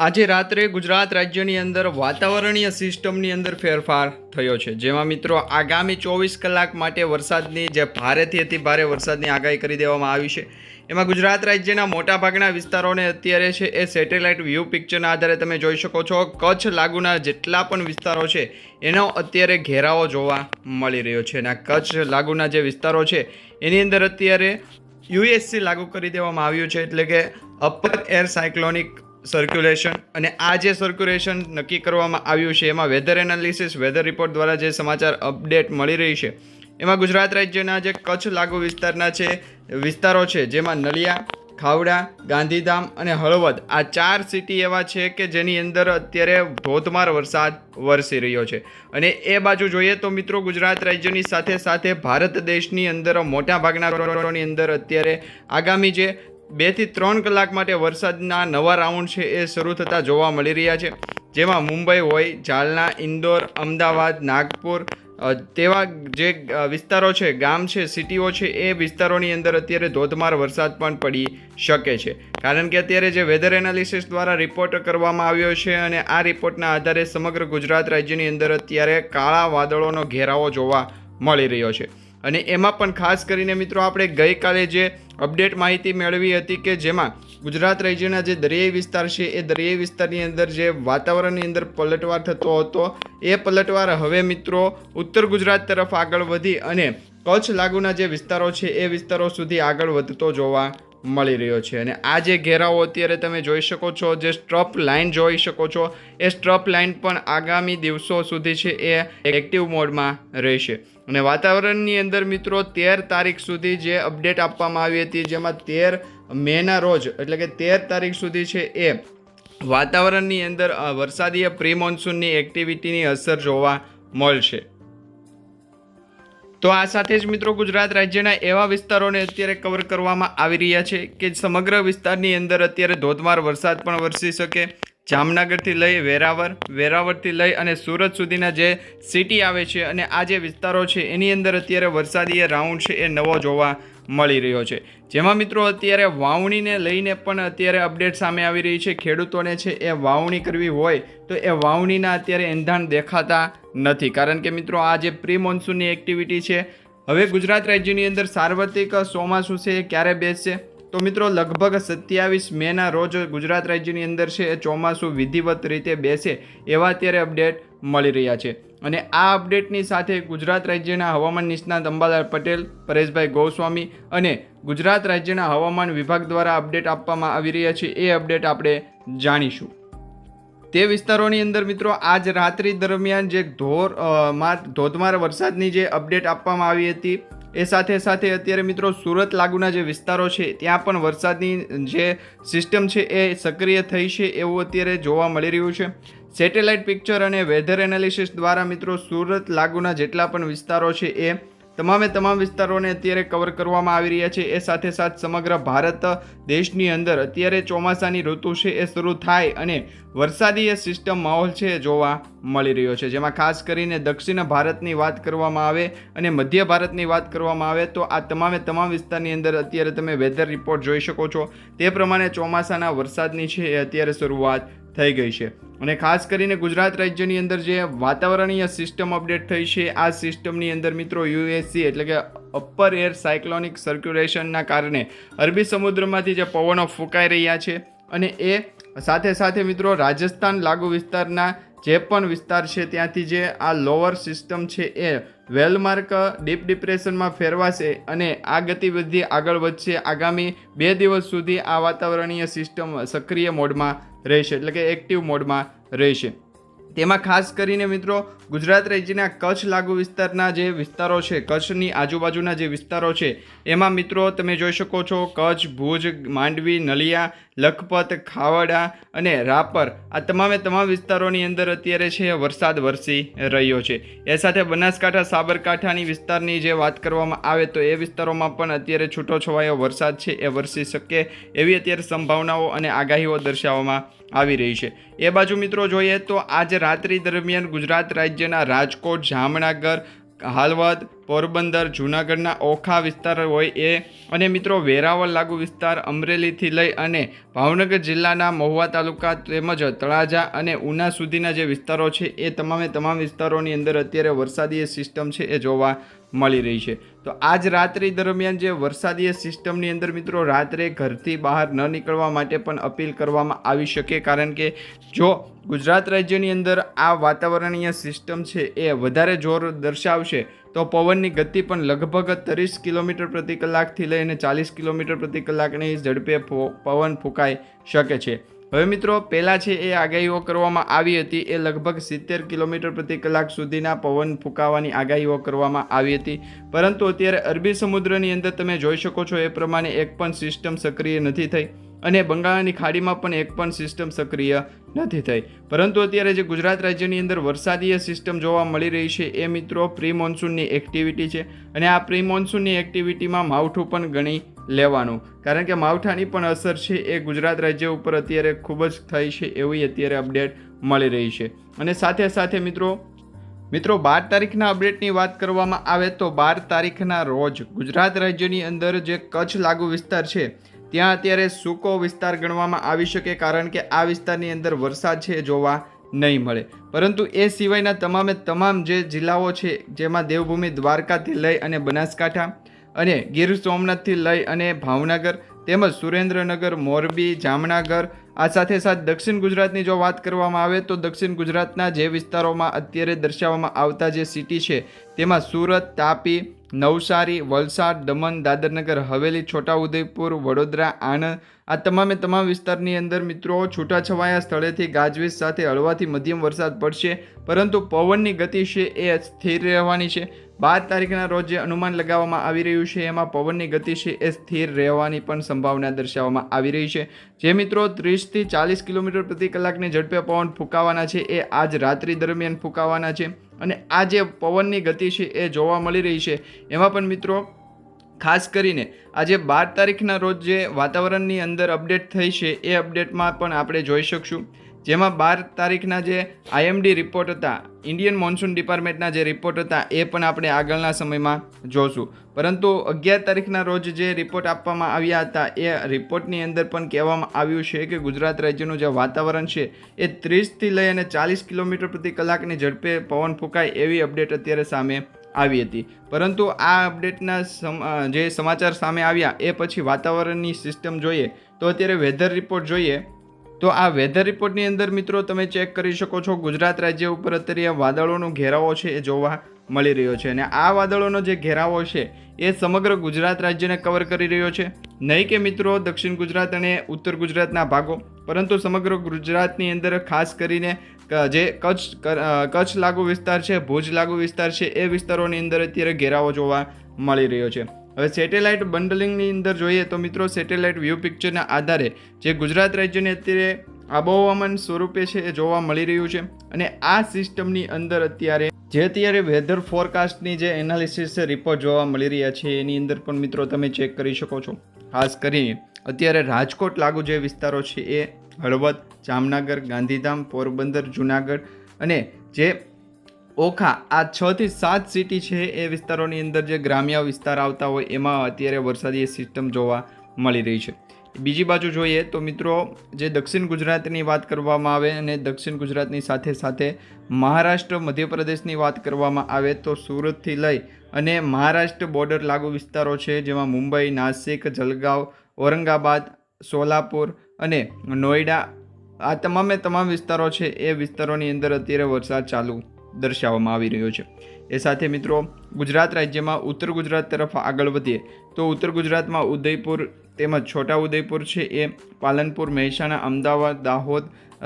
આજે રાત્રે ગુજરાત રાજ્યની અંદર વાતાવરણીય સિસ્ટમની અંદર ફેરફાર થયો છે, જેમાં મિત્રો આગામી 24 કલાક માટે વરસાદની જે ભારેથી અતિ ભારે વરસાદની આગાહી કરી દેવામાં આવી છે. એમાં ગુજરાત રાજ્યના મોટાભાગના વિસ્તારોને અત્યારે છે એ સેટેલાઇટ વ્યૂ પિક્ચરના આધારે તમે જોઈ શકો છો. કચ્છ લાગુના જેટલા પણ વિસ્તારો છે એનો અત્યારે ઘેરાવો જોવા મળી રહ્યો છે. અને આ કચ્છ લાગુના જે વિસ્તારો છે એની અંદર અત્યારે યુએસસી લાગુ કરી દેવામાં આવ્યું છે, એટલે કે અપર એર સાયક્લોનિક સર્ક્યુલેશન. અને આ જે સર્ક્યુલેશન નક્કી કરવામાં આવ્યું છે એમાં વેધર એનાલિસિસ વેધર રિપોર્ટ દ્વારા જે સમાચાર અપડેટ મળી રહી છે એમાં ગુજરાત રાજ્યના જે કચ્છ લાગુ વિસ્તારો છે જેમાં નલિયા, ખાવડા, ગાંધીધામ અને હળવદ આ 4 સિટી એવા છે કે જેની અંદર અત્યારે ધોધમાર વરસાદ વરસી રહ્યો છે. અને એ બાજુ જોઈએ તો મિત્રો ગુજરાત રાજ્યની સાથે સાથે ભારત દેશની અંદર મોટા ભાગના શહેરોની અંદર અત્યારે આગામી જે 2 થી 3 કલાક માટે વરસાદના નવા રાઉન્ડ છે એ શરૂ થતા જોવા મળી રહ્યા છે, જેમાં મુંબઈ હોય, જાલના, ઇન્દોર, અમદાવાદ, નાગપુર તેવા જે વિસ્તારો છે, ગામ છે, સિટીઓ છે એ વિસ્તારોની અંદર અત્યારે ધોધમાર વરસાદ પણ પડી શકે છે. કારણ કે અત્યારે જે વેધર એનાલિસિસ દ્વારા રિપોર્ટ કરવામાં આવ્યો છે અને આ રિપોર્ટના આધારે સમગ્ર ગુજરાત રાજ્યની અંદર અત્યારે કાળા વાદળોનો ઘેરાવો જોવા મળી રહ્યો છે. અને એમાં પણ ખાસ કરીને મિત્રો આપણે ગઈકાલે જે અપડેટ માહિતી મેળવી હતી કે જેમાં ગુજરાત રાજ્યના જે દરિયાઈ વિસ્તાર છે એ દરિયાઈ વિસ્તારની અંદર જે વાતાવરણની અંદર પલટવાર થતો હતો એ પલટવાર હવે મિત્રો ઉત્તર ગુજરાત તરફ આગળ વધી અને કચ્છ લાગુના જે વિસ્તારો છે એ વિસ્તારો સુધી આગળ વધતો જોવા મળી રહ્યો છે. અને આ જે ઘેરાવો અત્યારે તમે જોઈ શકો છો, જે સ્ટ્રપ લાઇન જોઈ શકો છો, એ સ્ટ્રપ લાઇન પણ આગામી દિવસો સુધી છે એ એક્ટિવ મોડમાં રહેશે. અને વાતાવરણની અંદર મિત્રો 13 તારીખ સુધી જે અપડેટ આપવામાં આવી હતી, જેમાં 13 મેના રોજ એટલે કે 13 તારીખ સુધી છે એ વાતાવરણની અંદર વરસાદીય પ્રી મોન્સૂનની એક્ટિવિટીની અસર જોવા મળશે. તો આ સાથે જ મિત્રો ગુજરાત રાજ્યના એવા વિસ્તારોને અત્યારે કવર કરવામાં આવી રહ્યા છે કે સમગ્ર વિસ્તારની અંદર અત્યારે ધોધમાર વરસાદ પણ વરસી શકે. જામનગરથી લઈ વેરાવળ, વેરાવળથી લઈ અને સુરત સુધીના જે સિટી આવે છે અને આ જે વિસ્તારો છે એની અંદર અત્યારે વરસાદીય રાઉન્ડ છે એ નવો જોવા મળી રહ્યો છે, જેમાં મિત્રો અત્યારે વાવણીને લઈને પણ અત્યારે અપડેટ સામે આવી રહી છે. ખેડૂતોને છે એ વાવણી કરવી હોય તો એ વાવણીના અત્યારે એંધાણ દેખાતા નથી, કારણ કે મિત્રો આ જે પ્રી મોન્સૂનની એક્ટિવિટી છે, હવે ગુજરાત રાજ્યની અંદર સાર્વત્રિક ચોમાસું છે એ ક્યારે બેસશે તો મિત્રો લગભગ 27 મેના રોજ ગુજરાત રાજ્યની અંદર છે એ ચોમાસું વિધિવત રીતે બેસે એવા અત્યારે અપડેટ મળી રહ્યા છે. અને આ અપડેટની સાથે ગુજરાત રાજ્યના હવામાન નિષ્ણાત અંબાલાલ પટેલ, પરેશભાઈ ગોસ્વામી અને ગુજરાત રાજ્યના હવામાન વિભાગ દ્વારા અપડેટ આપવામાં આવી રહ્યા છે એ અપડેટ આપણે જાણીશું. તે વિસ્તારોની અંદર મિત્રો આજ રાત્રિ દરમિયાન જે ધોધમાર વરસાદની જે અપડેટ આપવામાં આવી હતી એ સાથે સાથે અત્યારે મિત્રો સુરત લાગુના જે વિસ્તારો છે ત્યાં પણ વરસાદની જે સિસ્ટમ છે એ સક્રિય થઈ છે એવું અત્યારે જોવા મળી રહ્યું છે. સેટેલાઇટ પિક્ચર અને વેધર એનાલિસિસ દ્વારા મિત્રો સુરત લાગુના જેટલા પણ વિસ્તારો છે એ તમામ વિસ્તારોને અત્યારે કવર કરવામાં આવી રહ્યા છે. એ સાથે સાથ સમગ્ર ભારત દેશની અંદર અત્યારે ચોમાસાની ઋતુ છે એ શરૂ થાય અને વરસાદીય સિસ્ટમ માહોલ છે જોવા મળી રહ્યો છે, જેમાં ખાસ કરીને દક્ષિણ ભારતની વાત કરવામાં આવે અને મધ્ય ભારતની વાત કરવામાં આવે તો આ તમામ વિસ્તારની અંદર અત્યારે તમે વેધર રિપોર્ટ જોઈ શકો છો. તે પ્રમાણે ચોમાસાના વરસાદની છે એ અત્યારે શરૂઆત થઈ ગઈ છે. અને ખાસ કરીને ગુજરાત રાજ્યની અંદર જે વાતાવરણીય સિસ્ટમ અપડેટ થઈ છે આ સિસ્ટમની અંદર મિત્રો યુએસસી એટલે કે અપર એર સાયક્લોનિક સર્ક્યુલેશનના કારણે અરબી સમુદ્રમાંથી જે પવનો ફૂંકાઈ રહ્યા છે અને એ સાથે મિત્રો રાજસ્થાન લાગુ વિસ્તારના જે પણ વિસ્તાર છે ત્યાંથી જે આ લોઅર સિસ્ટમ છે એ વેલમાર્ક ડીપ ડિપ્રેશનમાં ફેરવાશે અને આ ગતિવિધિ આગળ વધશે. આગામી 2 દિવસ સુધી આ વાતાવરણીય સિસ્ટમ સક્રિય મોડમાં રહેશે એટલે કે એક્ટિવ મોડમાં રહેશે. તેમાં ખાસ કરીને મિત્રો ગુજરાત રાજ્યના કચ્છ લાગુ વિસ્તારના જે વિસ્તારો છે, કચ્છની આજુબાજુના જે વિસ્તારો છે એમાં મિત્રો તમે જોઈ શકો છો કચ્છ, ભુજ, માંડવી, નલિયા, લખપત, ખાવડા અને રાપર આ તમામ વિસ્તારોની અંદર અત્યારે છે વરસાદ વરસી રહ્યો છે. એ સાથે બનાસકાંઠા, સાબરકાંઠાની વિસ્તારની જે વાત કરવામાં આવે તો એ વિસ્તારોમાં પણ અત્યારે છૂટોછવાયો વરસાદ છે એ વરસી શકે એવી અત્યારે સંભાવનાઓ અને આગાહીઓ દર્શાવવામાં આવી રહી છે. એ બાજુ મિત્રો જોઈએ તો આજ રાત્રિ દરમિયાન ગુજરાત રાજ્યના રાજકોટ, જામનગર, હળવદ, પોરબંદર, જૂનાગઢના ઓખા વિસ્તાર હોય એ, અને મિત્રો વેરાવળ લાગુ વિસ્તાર, અમરેલીથી લઈ અને ભાવનગર જિલ્લાના મહુવા તાલુકા તેમજ તળાજા અને ઉના સુધીના જે વિસ્તારો છે એ તમામે તમામ વિસ્તારોની અંદર અત્યારે વરસાદીય સિસ્ટમ છે એ જોવા મળી રહી છે. તો આજ રાત્રિ દરમિયાન જે વરસાદીય સિસ્ટમની અંદર મિત્રો રાત્રે ઘરથી બહાર ન નીકળવા માટે પણ અપીલ કરવામાં આવી શકે, કારણ કે જો ગુજરાત રાજ્યની અંદર આ વાતાવરણીય સિસ્ટમ છે એ વધારે જોર દર્શાવશે તો પવનની ગતિ પણ લગભગ 30 કિલોમીટર પ્રતિ કલાકથી લઈને 40 કિલોમીટર પ્રતિ કલાકની ઝડપે પવન ફૂંકાઈ શકે છે. હવે મિત્રો પહેલાં છે એ આગાહીઓ કરવામાં આવી હતી, એ લગભગ 70 કિલોમીટર પ્રતિ કલાક સુધીના પવન ફૂંકાવાની આગાહીઓ કરવામાં આવી હતી, પરંતુ અત્યારે અરબી સમુદ્રની અંદર તમે જોઈ શકો છો એ પ્રમાણે એક પણ સિસ્ટમ સક્રિય નથી થઈ અને બંગાળની ખાડીમાં પણ એક પણ સિસ્ટમ સક્રિય નથી થઈ. પરંતુ અત્યારે જે ગુજરાત રાજ્યની અંદર વરસાદીય સિસ્ટમ જોવા મળી રહી છે એ મિત્રો પ્રી મોન્સૂનની એક્ટિવિટી છે, અને આ પ્રી મોન્સૂનની એક્ટિવિટીમાં માવઠું પણ ગણી લેવાનું, કારણ કે માવઠાની પણ અસર છે એ ગુજરાત રાજ્ય ઉપર અત્યારે ખૂબ જ થઈ છે એવી અત્યારે અપડેટ મળી રહી છે. અને સાથે સાથે મિત્રો 12 તારીખના અપડેટની વાત કરવામાં આવે તો 12 તારીખના રોજ ગુજરાત રાજ્યની અંદર જે કચ્છ લાગુ વિસ્તાર છે ત્યાં અત્યારે સૂકો વિસ્તાર ગણવામાં આવી શકે, કારણ કે આ વિસ્તારની અંદર વરસાદ છે જોવા નહીં મળે. પરંતુ એ સિવાયના તમામે તમામ જે જિલ્લાઓ છે જેમાં દેવભૂમિ દ્વારકાથી લઈ અને બનાસકાંઠા અને ગીર સોમનાથથી લઈ અને ભાવનગર તેમજ સુરેન્દ્રનગર, મોરબી, જામનગર, આ સાથે સાથે દક્ષિણ ગુજરાતની જો વાત કરવામાં આવે તો દક્ષિણ ગુજરાતના જે વિસ્તારોમાં અત્યારે દર્શાવવામાં આવતા જે સિટી છે તેમાં સુરત, તાપી, નવસારી, વલસાડ, દમણ, દાદરનગર હવેલી, છોટાઉદેપુર, વડોદરા, આણંદ, આ તમામે તમામ વિસ્તારની અંદર મિત્રો છૂટાછવાયા સ્થળેથી ગાજવીજ સાથે હળવાથી મધ્યમ વરસાદ પડશે, પરંતુ પવનની ગતિ છે એ સ્થિર રહેવાની છે. 12 તારીખના રોજ જે અનુમાન લગાવવામાં આવી રહ્યું છે એમાં પવનની ગતિ છે એ સ્થિર રહેવાની પણ સંભાવના દર્શાવવામાં આવી રહી છે. જે મિત્રો 30થી 40 કિલોમીટર પ્રતિ કલાકની ઝડપે પવન ફૂંકાવાના છે એ આજ રાત્રિ દરમિયાન ફૂંકાવાના છે, અને આ જે પવનની ગતિ છે એ જોવા મળી રહી છે એમાં પણ મિત્રો ખાસ કરીને આજે 12 તારીખના રોજ જે વાતાવરણની અંદર અપડેટ થઈ છે એ અપડેટમાં પણ આપણે જોઈ શકશું, જેમાં 12 તારીખના જે IMD રિપોર્ટ હતા, ઇન્ડિયન મોન્સૂન ડિપાર્ટમેન્ટના જે રિપોર્ટ હતા એ પણ આપણે આગળના સમયમાં જોશું. પરંતુ 11 તારીખના રોજ જે રિપોર્ટ આપવામાં આવ્યા હતા એ રિપોર્ટની અંદર પણ કહેવામાં આવ્યું છે કે ગુજરાત રાજ્યનું જે વાતાવરણ છે એ 30થી લઈ અને 40 કિલોમીટર પ્રતિ કલાકની ઝડપે પવન ફૂંકાય એવી અપડેટ અત્યારે સામે આવી હતી. પરંતુ આ અપડેટના જે સમાચાર સામે આવ્યા એ પછી વાતાવરણની સિસ્ટમ જોઈએ તો અત્યારે વેધર રિપોર્ટ જોઈએ તો આ વેધર રિપોર્ટની અંદર મિત્રો તમે ચેક કરી શકો છો ગુજરાત રાજ્ય ઉપર અત્યારે વાદળોનો ઘેરાવો છે એ જોવા મળી રહ્યો છે, અને આ વાદળોનો જે ઘેરાવો છે એ સમગ્ર ગુજરાત રાજ્યને કવર કરી રહ્યો છે. નહીં કે મિત્રો દક્ષિણ ગુજરાત અને ઉત્તર ગુજરાતના ભાગો, પરંતુ સમગ્ર ગુજરાતની અંદર ખાસ કરીને જે કચ્છ લાગુ વિસ્તાર છે, ભુજ લાગુ વિસ્તાર છે એ વિસ્તારોની અંદર અત્યારે ઘેરાવો જોવા મળી રહ્યો છે. હવે સેટેલાઇટ બંડલિંગની અંદર જોઈએ તો મિત્રો સેટેલાઇટ વ્યૂ પિક્ચરના આધારે જે ગુજરાત રાજ્યને અત્યારે આબોહવામાન સ્વરૂપે છે એ જોવા મળી રહ્યું છે, અને આ સિસ્ટમની અંદર અત્યારે વેધર ફોરકાસ્ટની જે એનાલિસિસ રિપોર્ટ જોવા મળી રહ્યા છે એની અંદર પણ મિત્રો તમે ચેક કરી શકો છો. ખાસ કરીને અત્યારે રાજકોટ લાગુ જે વિસ્તારો છે એ હળવદ, જામનગર, ગાંધીધામ, પોરબંદર, જૂનાગઢ અને જે ઓખા, આ 6 થી 7 સિટી છે એ વિસ્તારોની અંદર જે ગ્રામ્ય વિસ્તાર આવતા હોય એમાં અત્યારે વરસાદી સિસ્ટમ જોવા મળી રહી છે. બીજી બાજુ જોઈએ તો મિત્રો જે દક્ષિણ ગુજરાતની વાત કરવામાં આવે અને દક્ષિણ ગુજરાતની સાથે સાથે મહારાષ્ટ્ર, મધ્યપ્રદેશની વાત કરવામાં આવે તો સુરતથી લઈ અને મહારાષ્ટ્ર બોર્ડર લાગુ વિસ્તારો છે જેમાં મુંબઈ, નાસિક, જલગાંવ, ઔરંગાબાદ, સોલાપુર અને નોઈડા, આ તમામે તમામ વિસ્તારો છે એ વિસ્તારોની અંદર અત્યારે વરસાદ ચાલુ દર્શાવવામાં આવી રહ્યો છે. એ સાથે મિત્રો ગુજરાત રાજ્યમાં ઉત્તર ગુજરાત તરફ આગળ વધીએ તો ઉત્તર ગુજરાતમાં ઉદયપુર તેમજ છોટાઉદેપુર છે એ પાલનપુર, મહેસાણા, અમદાવાદ, દાહોદ,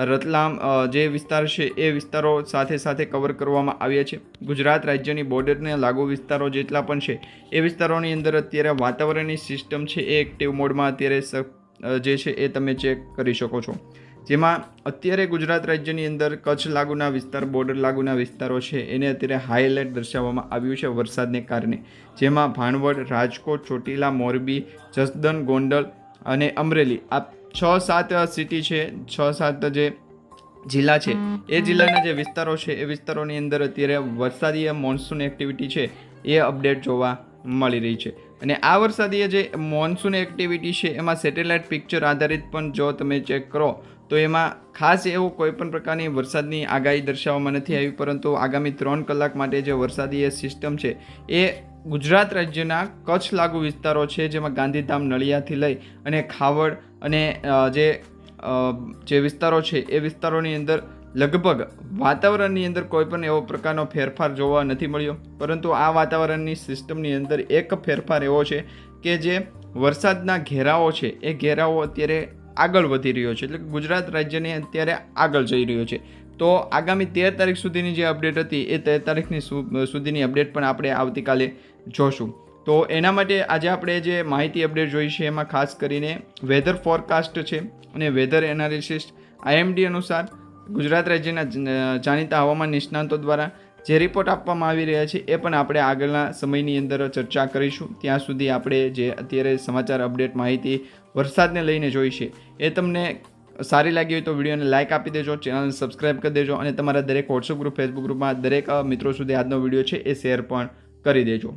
રતલામ જે વિસ્તાર છે એ વિસ્તારો સાથે સાથે કવર કરવામાં આવ્યા છે. ગુજરાત રાજ્યની બોર્ડરને લાગુ વિસ્તારો જેટલા પણ છે એ વિસ્તારોની અંદર અત્યારે વાતાવરણની સિસ્ટમ છે એ એક્ટિવ મોડમાં અત્યારે જે છે એ તમે ચેક કરી શકો છો, જેમાં અત્યારે ગુજરાત રાજ્યની અંદર કચ્છ લાગુના વિસ્તાર, બોર્ડર લાગુના વિસ્તારો છે એને અત્યારે હાઈ એલર્ટ દર્શાવવામાં આવ્યું છે વરસાદને કારણે, જેમાં ભાણવડ, રાજકોટ, ચોટીલા, મોરબી, જસદણ, ગોંડલ અને અમરેલી, આ 6-7 સિટી છે, 6-7 જે જિલ્લા છે એ જિલ્લાના જે વિસ્તારો છે એ વિસ્તારોની અંદર અત્યારે વરસાદી મોન્સૂન એક્ટિવિટી છે એ અપડેટ જોવા મળી રહી છે. અને આ વરસાદી જે મોન્સૂન એક્ટિવિટી છે એમાં સેટેલાઇટ પિક્ચર આધારિત પણ જો તમે ચેક કરો તો એમાં ખાસ એવું કોઈ પણ પ્રકારની વરસાદની આગાહી દર્શાવવામાં નથી આવી, પરંતુ આગામી 3 કલાક માટે જે વરસાદી સિસ્ટમ છે એ ગુજરાત રાજ્યના કચ્છ લાગુ વિસ્તારો છે, જેમાં ગાંધીધામ નળિયાથી લઈ અને ખાવડ અને જે વિસ્તારો છે એ વિસ્તારોની અંદર લગભગ વાતાવરણની અંદર કોઈ પણ એવો પ્રકારનો ફેરફાર જોવા નથી મળ્યો. પરંતુ આ વાતાવરણની સિસ્ટમની અંદર એક ફેરફાર એવો છે કે જે વરસાદના ઘેરાઓ છે એ ઘેરાઓ અત્યારે આગળ વધી રહ્યો છે, એટલે કે ગુજરાત રાજ્યને અત્યારે આગળ જઈ રહ્યો છે. તો આગામી 13 તારીખ સુધીની જે અપડેટ હતી એ 13 તારીખની સુધીની અપડેટ પણ આપણે આવતીકાલે જોશું. તો એના માટે આજે આપણે જે માહિતી અપડેટ જોઈ છે એમાં ખાસ કરીને વેધર ફોરકાસ્ટ છે અને વેધર એનાલિસિસ IMD અનુસાર ગુજરાત રાજ્યના જાણીતા હવામાન નિષ્ણાંતો દ્વારા જે રિપોર્ટ આપવામાં આવી રહ્યા છે એ પણ આપણે આગળના સમયની અંદર ચર્ચા કરીશું. ત્યાં સુધી આપણે જે અત્યારે સમાચાર અપડેટ માહિતી વરસાદને લઈને જોઈ છે એ તમને સારી લાગી હોય તો વિડીયોને લાઇક આપી દેજો, ચેનલને સબસ્ક્રાઈબ કરી દેજો અને તમારા દરેક વોટ્સઅપ ગ્રુપ, ફેસબુક ગ્રુપમાં દરેક મિત્રો સુધી આજનો વિડીયો છે એ શેર પણ કરી દેજો.